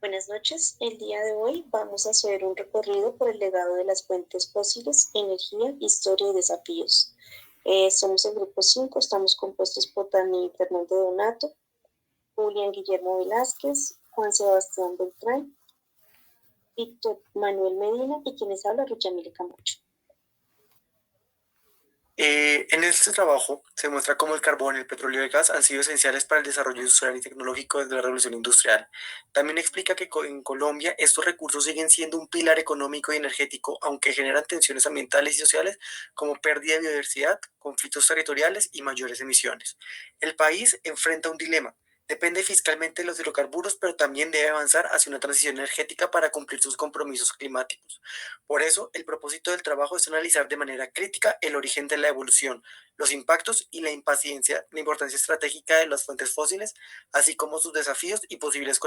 Buenas noches. El día de hoy vamos a hacer un recorrido por el legado de las fuentes fósiles, energía, historia y desafíos. Somos el grupo 5. Estamos compuestos por Dani Fernando Donato, Julián Guillermo Velázquez, Juan Sebastián Beltrán, Víctor Manuel Medina y quienes habla, Ruchamile Camacho. En este trabajo se muestra cómo el carbón, el petróleo y el gas han sido esenciales para el desarrollo industrial y tecnológico desde la revolución industrial. También explica que en Colombia estos recursos siguen siendo un pilar económico y energético, aunque generan tensiones ambientales y sociales como pérdida de biodiversidad, conflictos territoriales y mayores emisiones. El país enfrenta un dilema. Depende fiscalmente de los hidrocarburos, pero también debe avanzar hacia una transición energética para cumplir sus compromisos climáticos. Por eso, el propósito del trabajo es analizar de manera crítica el origen de la evolución, los impactos y la importancia estratégica de las fuentes fósiles, así como sus desafíos y posibles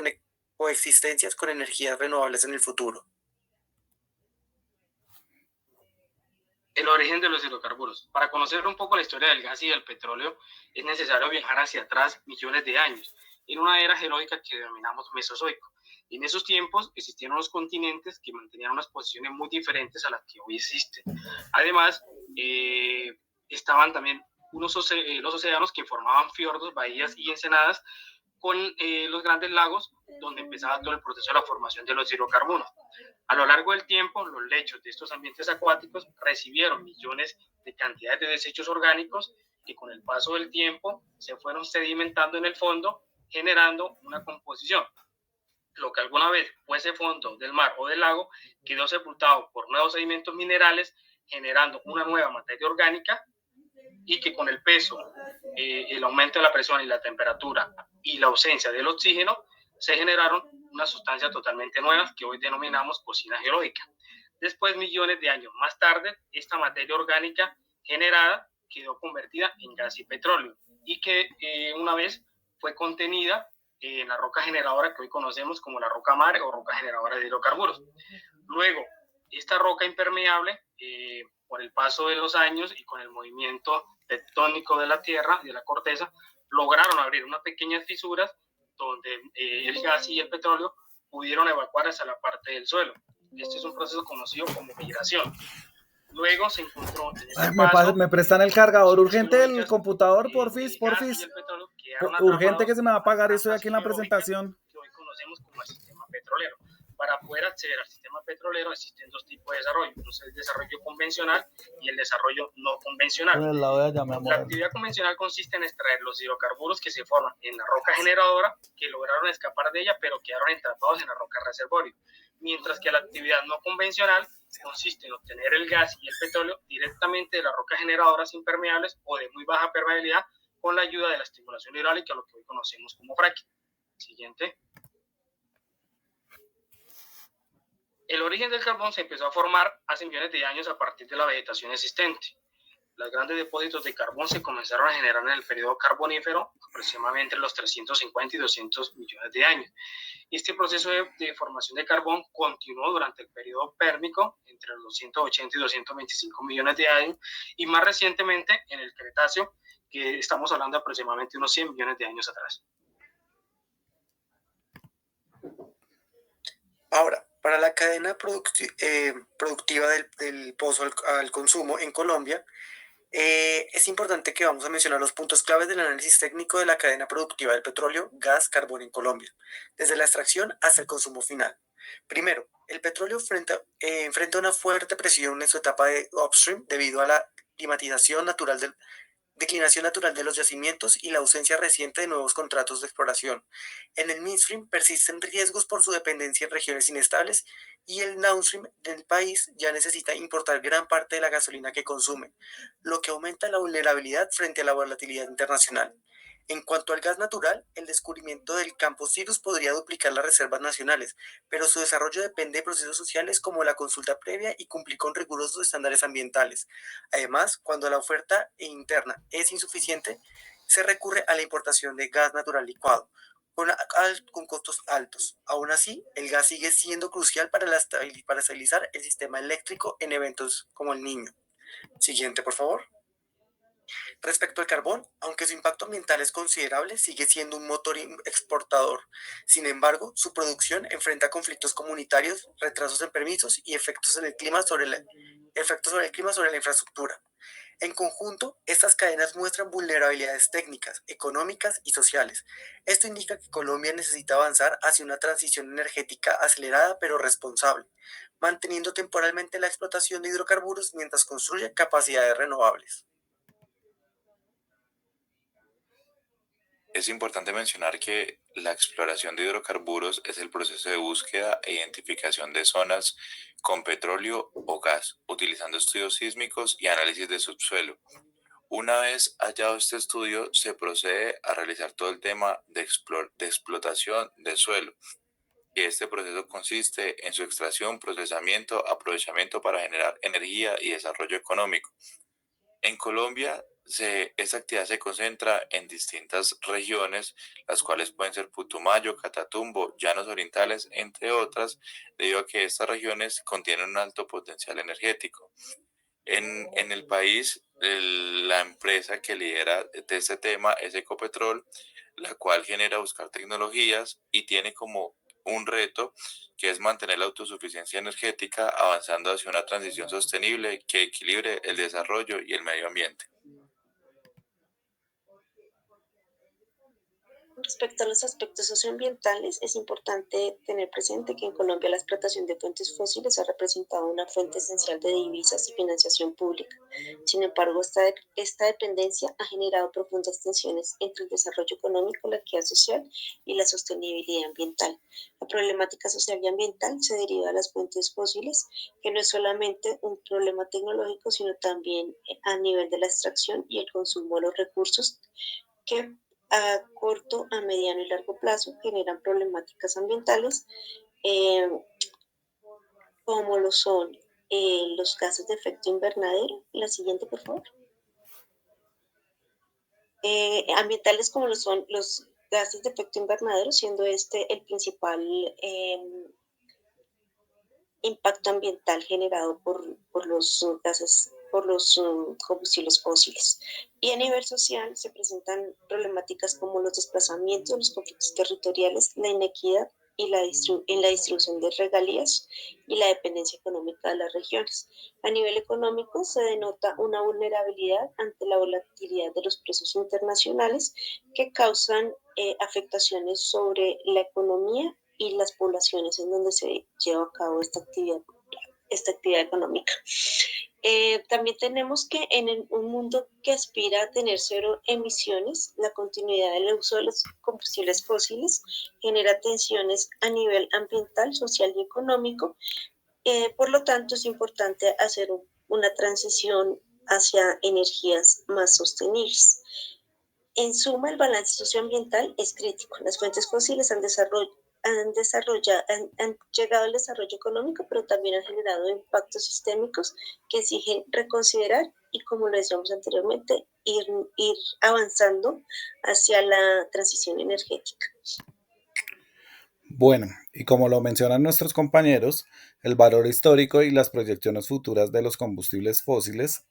coexistencias con energías renovables en el futuro. El origen de los hidrocarburos. Para conocer un poco la historia del gas y del petróleo, es necesario viajar hacia atrás millones de años, en una era geológica que denominamos Mesozoico. En esos tiempos existieron los continentes que mantenían unas posiciones muy diferentes a las que hoy existen. Además, estaban también los océanos que formaban fiordos, bahías y ensenadas con los grandes lagos donde empezaba todo el proceso de la formación de los hidrocarburos. A lo largo del tiempo, los lechos de estos ambientes acuáticos recibieron millones de cantidades de desechos orgánicos que con el paso del tiempo se fueron sedimentando en el fondo, generando una composición. Lo que alguna vez fuese fondo del mar o del lago quedó sepultado por nuevos sedimentos minerales, generando una nueva materia orgánica y que con el peso, el aumento de la presión y la temperatura y la ausencia del oxígeno, se generaron unas sustancias totalmente nuevas que hoy denominamos cocina geológica. Después, millones de años más tarde, esta materia orgánica generada quedó convertida en gas y petróleo y que una vez fue contenida en la roca generadora que hoy conocemos como la roca madre o roca generadora de hidrocarburos. Luego, esta roca impermeable, por el paso de los años y con el movimiento tectónico de la Tierra, de la corteza, lograron abrir unas pequeñas fisuras donde el gas y el petróleo pudieron evacuar hacia la parte del suelo. Este es un proceso conocido como migración. Luego se encontró en este paso, me prestan el cargador urgente del computador, porfis. Urgente que se me va a apagar, estoy aquí en la presentación. Que hoy conocemos como el sistema petrolero. Para poder acceder al sistema petrolero existen dos tipos de desarrollo. Uno es el desarrollo convencional y el desarrollo no convencional. La actividad convencional consiste en extraer los hidrocarburos que se forman en la roca generadora, que lograron escapar de ella, pero quedaron entrapados en la roca reservorio. Mientras que la actividad no convencional consiste en obtener el gas y el petróleo directamente de las rocas generadoras impermeables o de muy baja permeabilidad con la ayuda de la estimulación hidráulica, lo que hoy conocemos como fracking. Siguiente. El origen del carbón se empezó a formar hace millones de años a partir de la vegetación existente. Los grandes depósitos de carbón se comenzaron a generar en el periodo carbonífero, aproximadamente los 350 y 200 millones de años. Este proceso de formación de carbón continuó durante el periodo pérmico, entre los 280 y 225 millones de años, y más recientemente en el Cretáceo, que estamos hablando de aproximadamente unos 100 millones de años atrás. Ahora, para la cadena productiva del pozo al consumo en Colombia, es importante que vamos a mencionar los puntos claves del análisis técnico de la cadena productiva del petróleo, gas, carbón en Colombia, desde la extracción hasta el consumo final. Primero, el petróleo enfrenta una fuerte presión en su etapa de upstream debido a la declinación natural de los yacimientos y la ausencia reciente de nuevos contratos de exploración. En el midstream persisten riesgos por su dependencia en regiones inestables y el downstream del país ya necesita importar gran parte de la gasolina que consume, lo que aumenta la vulnerabilidad frente a la volatilidad internacional. En cuanto al gas natural, el descubrimiento del campo Cirrus podría duplicar las reservas nacionales, pero su desarrollo depende de procesos sociales como la consulta previa y cumplir con rigurosos estándares ambientales. Además, cuando la oferta interna es insuficiente, se recurre a la importación de gas natural licuado, con costos altos. Aún así, el gas sigue siendo crucial para estabilizar el sistema eléctrico en eventos como el Niño. Siguiente, por favor. Respecto al carbón, aunque su impacto ambiental es considerable, sigue siendo un motor exportador. Sin embargo, su producción enfrenta conflictos comunitarios, retrasos en permisos y efectos sobre el clima sobre la infraestructura. En conjunto, estas cadenas muestran vulnerabilidades técnicas, económicas y sociales. Esto indica que Colombia necesita avanzar hacia una transición energética acelerada pero responsable, manteniendo temporalmente la explotación de hidrocarburos mientras construye capacidades renovables. Es importante mencionar que la exploración de hidrocarburos es el proceso de búsqueda e identificación de zonas con petróleo o gas, utilizando estudios sísmicos y análisis de subsuelo. Una vez hallado este estudio, se procede a realizar todo el tema de explotación de suelo, y este proceso consiste en su extracción, procesamiento, aprovechamiento para generar energía y desarrollo económico. En Colombia, esta actividad se concentra en distintas regiones, las cuales pueden ser Putumayo, Catatumbo, Llanos Orientales, entre otras, debido a que estas regiones contienen un alto potencial energético. En el país, la empresa que lidera de este tema es Ecopetrol, la cual genera buscar tecnologías y tiene como un reto que es mantener la autosuficiencia energética avanzando hacia una transición sostenible que equilibre el desarrollo y el medio ambiente. Respecto a los aspectos socioambientales, es importante tener presente que en Colombia la explotación de fuentes fósiles ha representado una fuente esencial de divisas y financiación pública. Sin embargo, esta dependencia ha generado profundas tensiones entre el desarrollo económico, la equidad social y la sostenibilidad ambiental. La problemática social y ambiental se deriva de las fuentes fósiles, que no es solamente un problema tecnológico, sino también a nivel de la extracción y el consumo de los recursos que a corto, a mediano y largo plazo generan problemáticas ambientales eh, como lo son los gases de efecto invernadero. La siguiente, por favor. Ambientales como lo son los gases de efecto invernadero, siendo este el principal impacto ambiental generado por los gases, por los combustibles fósiles. Y a nivel social se presentan problemáticas como los desplazamientos, los conflictos territoriales, la inequidad y en la distribución de regalías y la dependencia económica de las regiones. A nivel económico se denota una vulnerabilidad ante la volatilidad de los precios internacionales que causan afectaciones sobre la economía y las poblaciones en donde se lleva a cabo esta actividad económica. También tenemos que en un mundo que aspira a tener cero emisiones, la continuidad del uso de los combustibles fósiles genera tensiones a nivel ambiental, social y económico. Por lo tanto, es importante hacer una transición hacia energías más sostenibles. En suma, el balance socioambiental es crítico. Las fuentes fósiles han llegado al desarrollo económico, pero también han generado impactos sistémicos que exigen reconsiderar y, como lo decíamos anteriormente, ir avanzando hacia la transición energética. Bueno, y como lo mencionan nuestros compañeros, el valor histórico y las proyecciones futuras de los combustibles fósiles.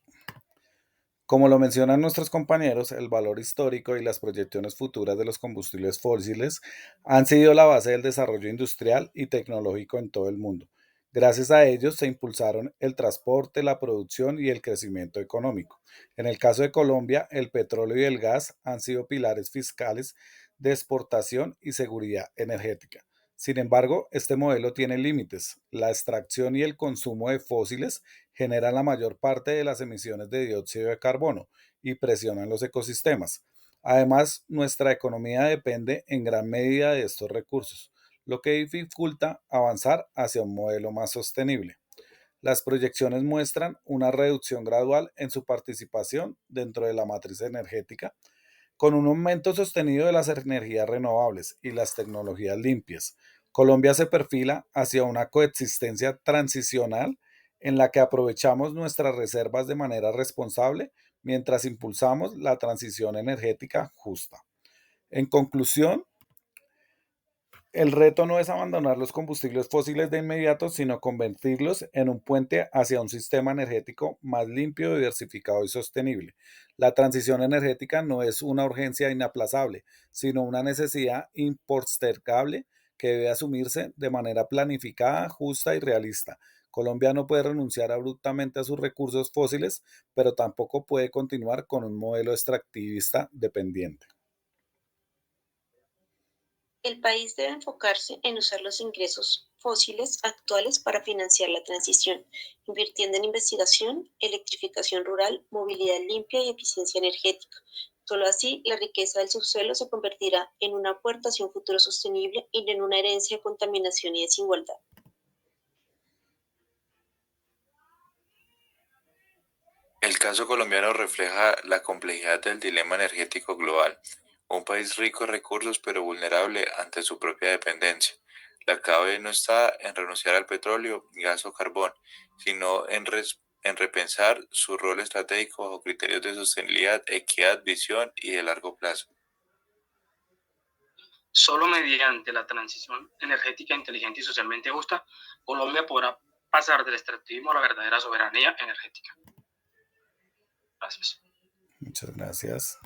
Como lo mencionan nuestros compañeros, el valor histórico y las proyecciones futuras de los combustibles fósiles han sido la base del desarrollo industrial y tecnológico en todo el mundo. Gracias a ellos se impulsaron el transporte, la producción y el crecimiento económico. En el caso de Colombia, el petróleo y el gas han sido pilares fiscales de exportación y seguridad energética. Sin embargo, este modelo tiene límites. La extracción y el consumo de fósiles generan la mayor parte de las emisiones de dióxido de carbono y presionan los ecosistemas. Además, nuestra economía depende en gran medida de estos recursos, lo que dificulta avanzar hacia un modelo más sostenible. Las proyecciones muestran una reducción gradual en su participación dentro de la matriz energética, con un aumento sostenido de las energías renovables y las tecnologías limpias. Colombia se perfila hacia una coexistencia transicional en la que aprovechamos nuestras reservas de manera responsable mientras impulsamos la transición energética justa. En conclusión, El reto no es abandonar los combustibles fósiles de inmediato, sino convertirlos en un puente hacia un sistema energético más limpio, diversificado y sostenible. La transición energética no es una urgencia inaplazable, sino una necesidad impostergable que debe asumirse de manera planificada, justa y realista. Colombia no puede renunciar abruptamente a sus recursos fósiles, pero tampoco puede continuar con un modelo extractivista dependiente. El país debe enfocarse en usar los ingresos fósiles actuales para financiar la transición, invirtiendo en investigación, electrificación rural, movilidad limpia y eficiencia energética. Solo así, la riqueza del subsuelo se convertirá en una puerta hacia un futuro sostenible y no en una herencia de contaminación y desigualdad. El caso colombiano refleja la complejidad del dilema energético global, un país rico en recursos pero vulnerable ante su propia dependencia. La clave no está en renunciar al petróleo, gas o carbón, sino en repensar su rol estratégico bajo criterios de sostenibilidad, equidad, visión y de largo plazo. Solo mediante la transición energética inteligente y socialmente justa, Colombia podrá pasar del extractivismo a la verdadera soberanía energética. Gracias. Muchas gracias.